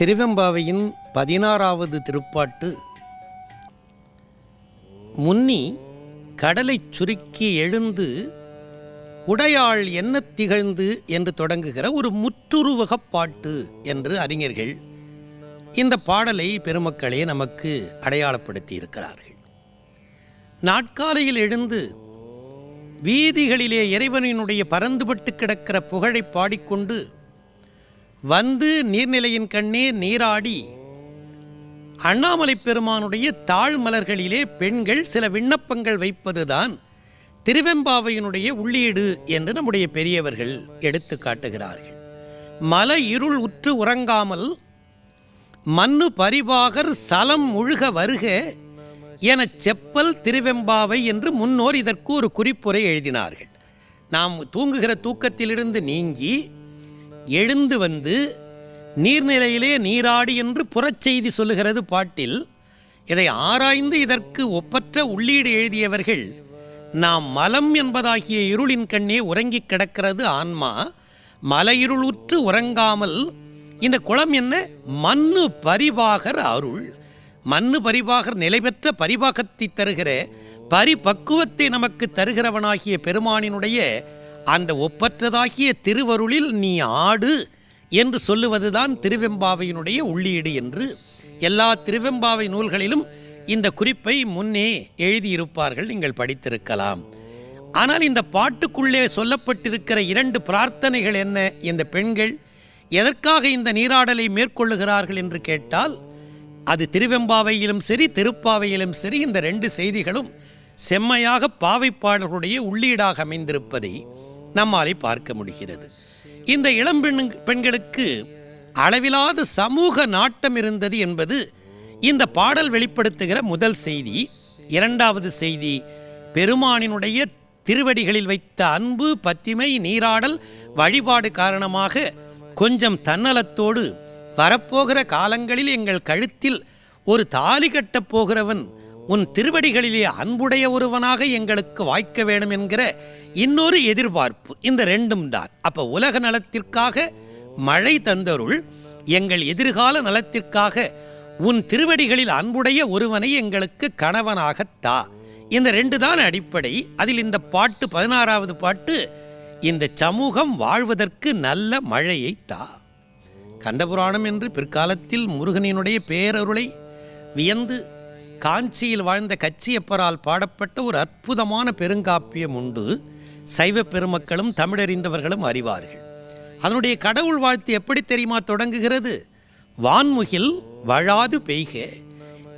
திருவெம்பாவையின் 16வது திருப்பாட்டு. முன்னி கடலைச் சுருக்கி எழுந்து உடையாள் என்ன திகழ்ந்து என்று தொடங்குகிற ஒரு முற்றுருவகப் பாட்டு என்று அறிஞர்கள் இந்த பாடலை பெருமக்களே நமக்கு அடையாளப்படுத்தி இருக்கிறார்கள். நாட்காலையில் எழுந்து வீதிகளிலே இறைவனினுடைய பரந்துபட்டு கிடக்கிற புகழை பாடிக்கொண்டு வந்து நீர்நிலையின் கண்ணே நீராடி அண்ணாமலை பெருமானுடைய தாழ்மலர்களிலே பெண்கள் சில விண்ணப்பங்கள் வைப்பதுதான் திருவெம்பாவையினுடைய உள்ளீடு என்று நம்முடைய பெரியவர்கள் எடுத்து காட்டுகிறார்கள். மலை இருள் உற்று உறங்காமல் மண்ணு பரிபாகர் சலம் முழுக வருக எனச் செப்பல் திருவெம்பாவை என்று முன்னோர் இதற்கு ஒரு குறிப்புரை எழுதினார்கள். நாம் தூங்குகிற தூக்கத்திலிருந்து நீங்கி எழுந்து வந்து நீர்நிலையிலே நீராடி என்று புறச்செய்தி சொல்லுகிறது பாட்டில். இதை ஆராய்ந்து இதற்கு ஒப்பற்ற உள்ளீடு எழுதியவர்கள், நாம் மலம் என்பதாகிய இருளின் கண்ணே உறங்கிக் கிடக்கிறது ஆன்மா, மலையிருள் உற்று உறங்காமல் இந்த குளம் என்ன, மண்ணு பரிபாகர் அருள், மண்ணு பரிபாகர் நிலை பெற்ற பரிபாகத்தை தருகிற பரிபக்குவத்தை நமக்கு தருகிறவனாகிய பெருமானினுடைய அந்த ஒப்பற்றதாகிய திருவருளில் நீ ஆடு என்று சொல்லுவதுதான் திருவெம்பாவையினுடைய உள்ளீடு என்று எல்லா திருவெம்பாவை நூல்களிலும் இந்த குறிப்பை முன்னே எழுதியிருப்பார்கள், நீங்கள் படித்திருக்கலாம். ஆனால் இந்த பாட்டுக்குள்ளே சொல்லப்பட்டிருக்கிற 2 பிரார்த்தனைகள் என்ன? இந்த பெண்கள் எதற்காக இந்த நீராடலை மேற்கொள்ளுகிறார்கள் என்று கேட்டால், அது திருவெம்பாவையிலும் சரி திருப்பாவையிலும் சரி இந்த 2 செய்திகளும் செம்மையாக பாவைப்பாடல்களுடைய உள்ளீடாக அமைந்திருப்பதை நம்மாலே பார்க்க முடிகிறது. இந்த பெண்களுக்கு அளவிலாத சமூக நாட்டம் இருந்தது என்பது இந்த பாடல் வெளிப்படுத்துகிற முதல் செய்தி. 2வது செய்தி, பெருமானினுடைய திருவடிகளில் வைத்த அன்பு, பத்திமை, நீராடல், வழிபாடு காரணமாக கொஞ்சம் தன்னலத்தோடு வரப்போகிற காலங்களில் எங்கள் கழுத்தில் ஒரு தாலி கட்டப் போகிறவன் உன் திருவடிகளிலே அன்புடைய ஒருவனாக எங்களுக்கு வாய்க்க வேண்டும் என்கிற இன்னொரு எதிர்பார்ப்பு. இந்த 2ம் தான். அப்ப உலக நலத்திற்காக மழை தந்தருள், எங்கள் எதிர்கால நலத்திற்காக உன் திருவடிகளில் அன்புடைய ஒருவனை எங்களுக்கு கணவனாகத்தா. இந்த 2 தான் அடிப்படை. அதில் இந்த பாட்டு 16வது பாட்டு, இந்த சமூகம் வாழ்வதற்கு நல்ல மழையை தா. கந்தபுராணம் என்று பிற்காலத்தில் முருகனினுடைய பேரருளை வியந்து காஞ்சியில் வாழ்ந்த கச்சியப்பரால் பாடப்பட்ட ஒரு அற்புதமான பெருங்காப்பியம் உண்டு. சைவ பெருமக்களும் தமிழறிந்தவர்களும் அறிவார்கள். அதனுடைய கடவுள் வாழ்த்து எப்படி தெரியுமா தொடங்குகிறது? வான்முகில் வழாது பெய்க,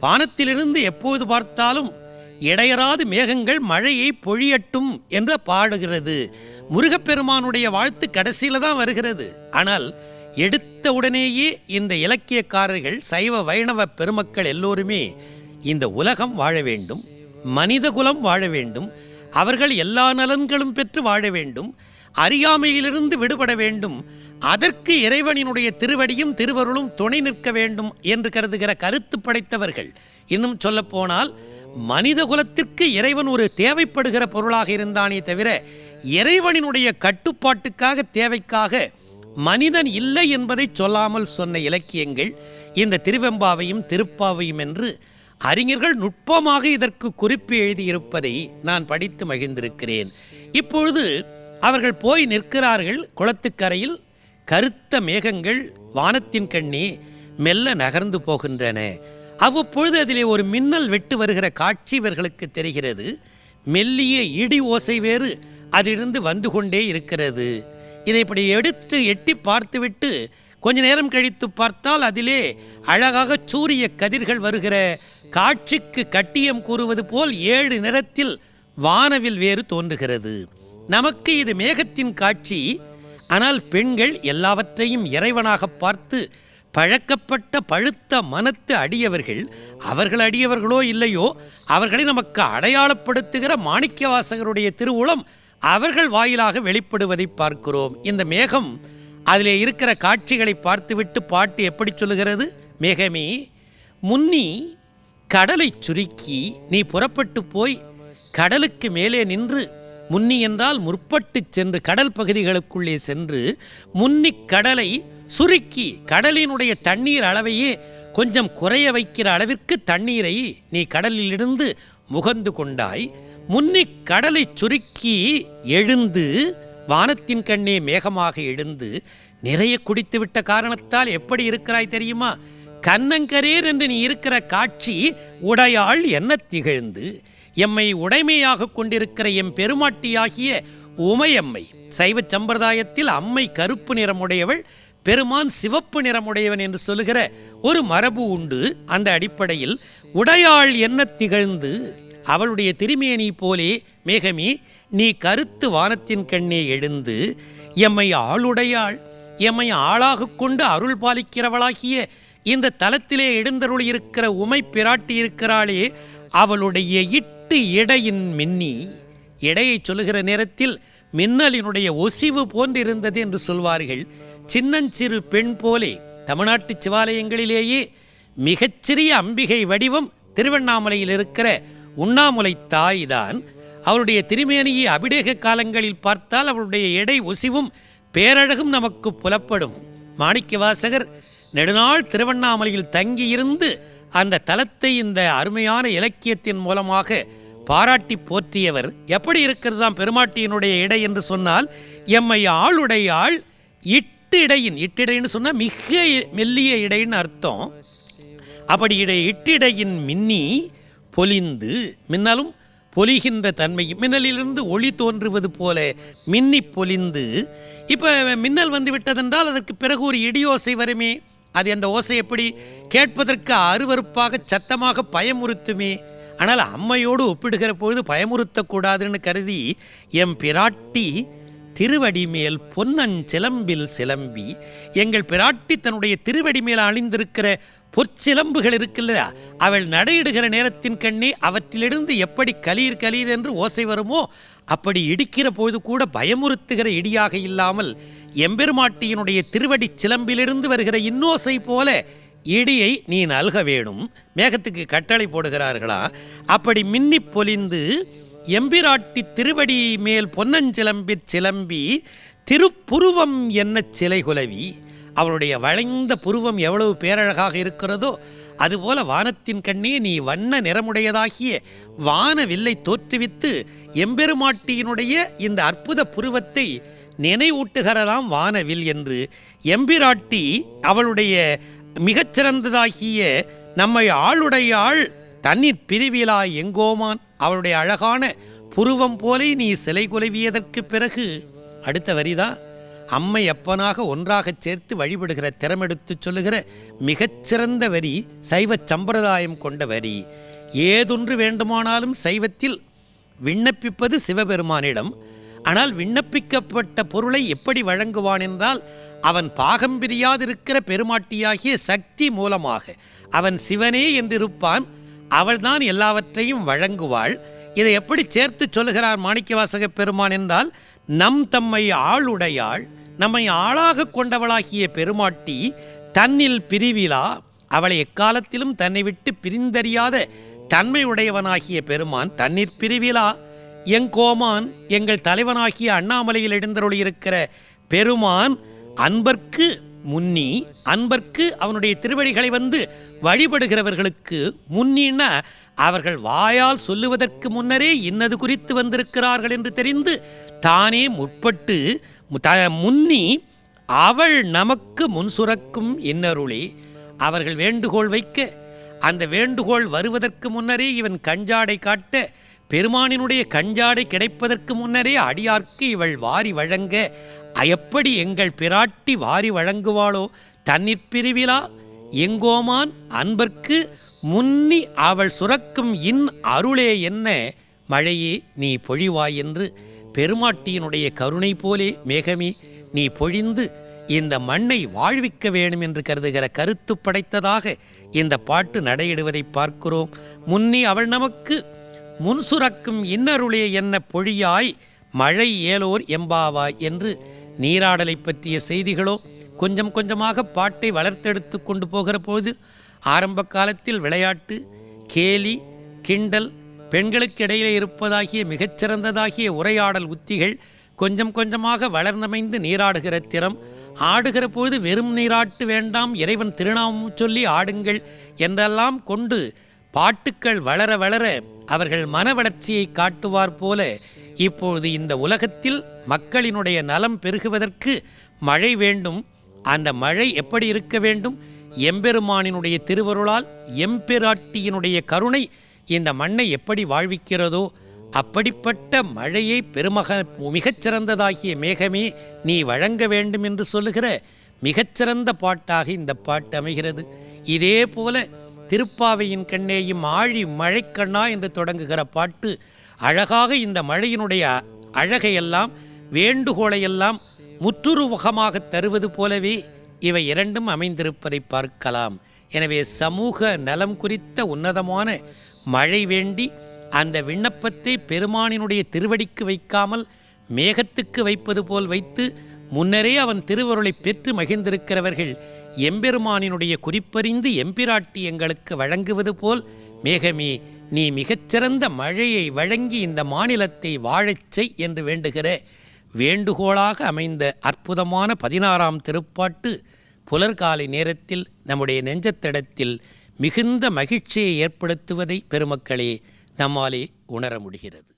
வானத்திலிருந்து எப்போது பார்த்தாலும் இடையராது மேகங்கள் மழையை பொழியட்டும் என்று பாடுகிறது. முருகப்பெருமானுடைய வாழ்த்து கடைசியில் தான் வருகிறது. ஆனால் எடுத்த உடனேயே இந்த இலக்கியக்காரர்கள், சைவ வைணவ பெருமக்கள் எல்லோருமே இந்த உலகம் வாழ வேண்டும், மனித குலம் வாழ வேண்டும், அவர்கள் எல்லா நலன்களும் பெற்று வாழ வேண்டும், அறியாமையிலிருந்து விடுபட வேண்டும், அதற்கு இறைவனினுடைய திருவடியும் திருவருளும் துணை நிற்க வேண்டும் என்று கருதுகிற கருத்து படைத்தவர்கள். இன்னும் சொல்லப்போனால் மனித குலத்திற்கு இறைவன் ஒரு தேவைப்படுகிற பொருளாக இருந்தானே தவிர இறைவனினுடைய கட்டுப்பாட்டுக்காக தேவைக்காக மனிதன் இல்லை என்பதை சொல்லாமல் சொன்ன இலக்கியங்கள் இந்த திருவெம்பாவையும் திருப்பாவையும் என்று அறிஞர்கள் நுட்பமாக இதற்கு குறிப்பு எழுதியிருப்பதை நான் படித்து மகிழ்ந்திருக்கிறேன். இப்பொழுது அவர்கள் போய் நிற்கிறார்கள் குளத்துக்கரையில். கருத்த மேகங்கள் வானத்தின் கண்ணே மெல்ல நகர்ந்து போகின்றன. அவ்வப்பொழுது அதிலே ஒரு மின்னல் வெட்டு வருகிற காட்சி இவர்களுக்கு தெரிகிறது. மெல்லிய இடி ஓசை வேறு அதிலிருந்து வந்து கொண்டே இருக்கிறது. இதை இப்படி எடுத்து எட்டி பார்த்துவிட்டு கொஞ்ச நேரம் கழித்து பார்த்தால் அதிலே அழகாக சூரிய கதிர்கள் வருகிற காட்சிக்கு கட்டியம் கூறுவது போல் 7 நிறத்தில் வானவில் வேறு தோன்றுகிறது. நமக்கு இது மேகத்தின் காட்சி. ஆனால் பெண்கள் எல்லாவற்றையும் இறைவனாக பார்த்து பழக்கப்பட்ட பழுத்த மனத்து அடியவர்கள். அவர்கள் அடியவர்களோ இல்லையோ, அவர்களை நமக்கு அடையாளப்படுத்துகிற மாணிக்கவாசகருடைய திருவுளம் அவர்கள் வாயிலாக வெளிப்படுவதை பார்க்கிறோம். இந்த மேகம் அதிலே இருக்கிற காட்சிகளை பார்த்துவிட்டு பாட்டு எப்படி சொல்லுகிறது? மேகமே முன்னி கடலை சுருக்கி நீ புறப்பட்டு போய் கடலுக்கு மேலே நின்று, முன்னி என்றால் முற்பட்டு சென்று கடல் பகுதிகளுக்குள்ளே சென்று முன்னிக் கடலை சுருக்கி கடலினுடைய தண்ணீர் அளவையே கொஞ்சம் குறைய வைக்கிற அளவிற்கு தண்ணீரை நீ கடலிலிருந்து முகந்து கொண்டாய். முன்னி கடலை சுருக்கி எழுந்து வானத்தின் கண்ணே மேகமாக எழுந்து நிறைய குடித்து விட்ட காரணத்தால் எப்படி இருக்கிறாய் தெரியுமா? கண்ணங்கரேர் என்று நீ இருக்கிற காட்சி உடையாள் என்ன திகழ்ந்து எம்மை உடைமையாக கொண்டிருக்கிற எம் பெருமாட்டியாகிய உமையம்மை. சைவ சம்பிரதாயத்தில் அம்மை கருப்பு நிறமுடையவள், பெருமான் சிவப்பு நிறமுடையவன் என்று சொல்லுகிற ஒரு மரபு உண்டு. அந்த அடிப்படையில் உடையாள் என்ன திகழ்ந்து அவளுடைய திருமேனி போலே மேகமே நீ கருத்து வானத்தின் கண்ணே எழுந்து எம்மை ஆளுடையாள், எம்மை ஆளாக கொண்டு அருள் பாலிக்கிறவளாகிய இந்த தலத்திலே எழுந்தருள் இருக்கிற உமை பிராட்டி இருக்கிறாளே, அவளுடைய இட்டு இடையின் மின்னி, இடையை சொல்லுகிற நேரத்தில் மின்னலினுடைய ஒசிவு போன்றிருந்தது என்று சொல்வார்கள். சின்னஞ்சிறு பெண் போலே தமிழ்நாட்டு சிவாலயங்களிலேயே மிகச்சிறிய அம்பிகை வடிவம் திருவண்ணாமலையில் இருக்கிற உண்ணாமுலை தாய்தான். அவருடைய திருமேனியை அபிடேக காலங்களில் பார்த்தால் அவருடைய எடை ஒசிவும் பேரழகும் நமக்கு புலப்படும். மாணிக்கவாசகர் நெடுநாள் திருவண்ணாமலையில் தங்கியிருந்து அந்த தலத்தை இந்த அருமையான இலக்கியத்தின் மூலமாக பாராட்டி போற்றியவர். எப்படி இருக்கிறதாம் பெருமாட்டியினுடைய இடை என்று சொன்னால், எம்மை ஆளுடையாள் இட்டு இடையின், இட்டிடைன்னு சொன்னால் மிக மெல்லிய இடைன்னு அர்த்தம். அப்படி இட்டிடையின் மின்னி பொலிந்து, மின்னலும் பொலிகின்ற தன்மையும் மின்னலிலிருந்து ஒளி தோன்றுவது போல மின்னி பொலிந்து. இப்போ மின்னல் வந்து விட்டதென்றால் அதற்கு பிறகு ஒரு இடியோசை வருமே, அது அந்த ஓசை எப்படி கேட்பதற்கு அருவருப்பாக சத்தமாக பயமுறுத்துமே. ஆனால் அம்மையோடு ஒப்பிடுகிற பொழுது பயமுறுத்தக்கூடாதுன்னு கருதி எம் பிராட்டி திருவடி மேல் பொன்னஞ்சிலம்பில் சிலம்பி, எங்கள் பிராட்டி தன்னுடைய திருவடி மேல் அணிந்திருக்கிற பொற்சிலம்புகள் இருக்குல்ல, அவள் நடையிடுகிற நேரத்தின் கண்ணே அவற்றிலிருந்து எப்படி கலீர் கலீர் என்று ஓசை வருமோ அப்படி இடிக்கிற பொழுது கூட பயமுறுத்துகிற இடியாக இல்லாமல் எம்பெருமாட்டியினுடைய திருவடி சிலம்பிலிருந்து வருகிற இன்னோசை போல இடியை நீ நல்க வேணும். மேகத்துக்கு கட்டளை போடுகிறார்களா? அப்படி மின்னி பொலிந்து எம்பிராட்டி திருவடி மேல் பொன்னஞ்சிலம்பிற் சிலம்பி திருப்புருவம் என்ன சிலை குலவி. அவளுடைய வளைந்த புருவம் எவ்வளவு பேரழகாக இருக்கிறதோ அதுபோல வானத்தின் கண்ணே நீ வண்ண நிறமுடையதாகிய வானவில்லை தோற்றுவித்து எம்பெருமாட்டியினுடைய இந்த அற்புத புருவத்தை நினைவூட்டுகிறதாம் வானவில் என்று எம்பிராட்டி அவளுடைய மிகச்சிறந்ததாகிய நம்மை ஆளுடையாள் தண்ணீர் பிரிவிலா எங்கோமான். அவளுடைய அழகான புருவம் போலே நீ சிலை குலவியதற்கு பிறகு அடுத்த வரிதான் அம்மை அப்பனாக ஒன்றாகச் சேர்த்து வழிபடுகிற திறமெடுத்து சொல்லுகிற மிகச்சிறந்த வரி, சைவ சம்பிரதாயம் கொண்ட வரி. ஏதொன்று வேண்டுமானாலும் சைவத்தில் விண்ணப்பிப்பது சிவபெருமானிடம். ஆனால் விண்ணப்பிக்கப்பட்ட பொருளை எப்படி வழங்குவான் என்றால், அவன் பாகம் பிரியாதிருக்கிற பெருமாட்டியாகிய சக்தி மூலமாக. அவன் சிவனே என்றிருப்பான், அவள்தான் எல்லாவற்றையும் வழங்குவாள். இதை எப்படி சேர்த்து சொல்லுகிறார் மாணிக்கவாசக பெருமான் என்றால், நம் தம்மை ஆளுடையாள், நம்மை ஆளாக கொண்டவளாகிய பெருமாட்டி தன்னில் பிரிவிலா, அவளை எக்காலத்திலும் தன்னை விட்டு பிரிந்தறியாத தன்மையுடையவனாகிய பெருமான் தன்னிற் பிரிவிலா எங்கோமான், எங்கள் தலைவனாகிய அண்ணாமலையில் எழுந்தருளியிருக்கிற பெருமான் அன்பர்க்கு முன்னி, அன்பர்க்கு அவனுடைய திருவடிகளை வந்து வழிபடுகிறவர்களுக்கு முன்னின்னா அவர்கள் வாயால் சொல்லுவதற்கு முன்னரே இன்னது குறித்து வந்திருக்கிறார்கள் என்று தெரிந்து தானே முற்பட்டு முன்னி அவள் நமக்கு முன்சுரக்கும் இன்னருளே. அவர்கள் வேண்டுகோள் வைக்க அந்த வேண்டுகோள் வருவதற்கு முன்னரே இவன் கஞ்சாடை காட்ட, பெருமானினுடைய கஞ்சாடை கிடைப்பதற்கு முன்னரே அடியார்க்கு இவள் வாரி வழங்க, எப்படி எங்கள் பிராட்டி வாரி வழங்குவாளோ தன்னிற் பிரிவிலா எங்கோமான் அன்பர்க்கு முன்னி அவள் சுரக்கும் இன் அருளே என்ன மழையே நீ பொழிவாய் என்று பெருமாட்டியினுடைய கருணை போலே மேகமே நீ பொழிந்து இந்த மண்ணை வாழ்விக்க வேணும் என்று கருதுகிற கருத்து படைத்ததாக இந்த பாட்டு நடையிடுவதை பார்க்கிறோம். முன்னி அவள் நமக்கு முன்சுரக்கும் இன்னருளே என்ன பொழியாய் மழை ஏலோர் எம்பாவாய் என்று நீராடலை பற்றிய செய்திகளோ கொஞ்சம் கொஞ்சமாக பாட்டை வளர்த்தெடுத்து கொண்டு போகிற போது ஆரம்ப காலத்தில் விளையாட்டு, கேலி, கிண்டல், பெண்களுக்கு இடையிலே இருப்பதாகிய மிகச்சிறந்ததாகிய உரையாடல் உத்திகள் கொஞ்சம் கொஞ்சமாக வளர்ந்தமைந்து நீராடுகிற திறம், ஆடுகிற பொழுது வெறும் நீராட்டு வேண்டாம், இறைவன் திருநாமம் சொல்லி ஆடுங்கள் என்றெல்லாம் கொண்டு பாட்டுக்கள் வளர வளர அவர்கள் மன வளர்ச்சியை காட்டுவார் போல இப்பொழுது இந்த உலகத்தில் மக்களினுடைய நலம் பெருகுவதற்கு மழை வேண்டும். அந்த மழை எப்படி இருக்க வேண்டும்? எம்பெருமானினுடைய திருவருளால் எம்பெராட்டியினுடைய கருணை இந்த மண்ணை எப்படி வாழ்விக்கிறதோ அப்படிப்பட்ட மழையை மிகச்சிறந்ததாகிய மேகமே நீ வழங்க வேண்டும் என்று சொல்லுகிற மிகச்சிறந்த பாட்டாக இந்த பாட்டு அமைகிறது. இதே போல திருப்பாவையின் கண்ணேயும் ஆழி மழைக்கண்ணா என்று தொடங்குகிற பாட்டு அழகாக இந்த மழையினுடைய அழகையெல்லாம் வேண்டுகோளையெல்லாம் முற்றுருவகமாக தருவது போலவே இவை இரண்டும் அமைந்திருப்பதை பார்க்கலாம். எனவே சமூக நலம் குறித்த உன்னதமான மழை வேண்டி அந்த விண்ணப்பத்தை பெருமானினுடைய திருவடிக்கு வைக்காமல் மேகத்துக்கு வைப்பது போல் வைத்து முன்னரே அவன் திருவருளை பெற்று மகிழ்ந்திருக்கிறவர்கள் எம்பெருமானினுடைய குறிப்பறிந்து எம்பிராட்டி எங்களுக்கு வழங்குவது போல் மேகமே நீ மிகச்சிறந்த மழையை வழங்கி இந்த மாநிலத்தை வாழச் செய் என்று வேண்டுகிற வேண்டுகோளாக அமைந்த அற்புதமான 16ஆம் திருப்பாட்டு புலர்காலை நேரத்தில் நம்முடைய நெஞ்சத்தடத்தில் மிகுந்த மகிழ்ச்சியை ஏற்படுத்துவதை பெருமக்களே நம்மாலே உணர முடிகிறது.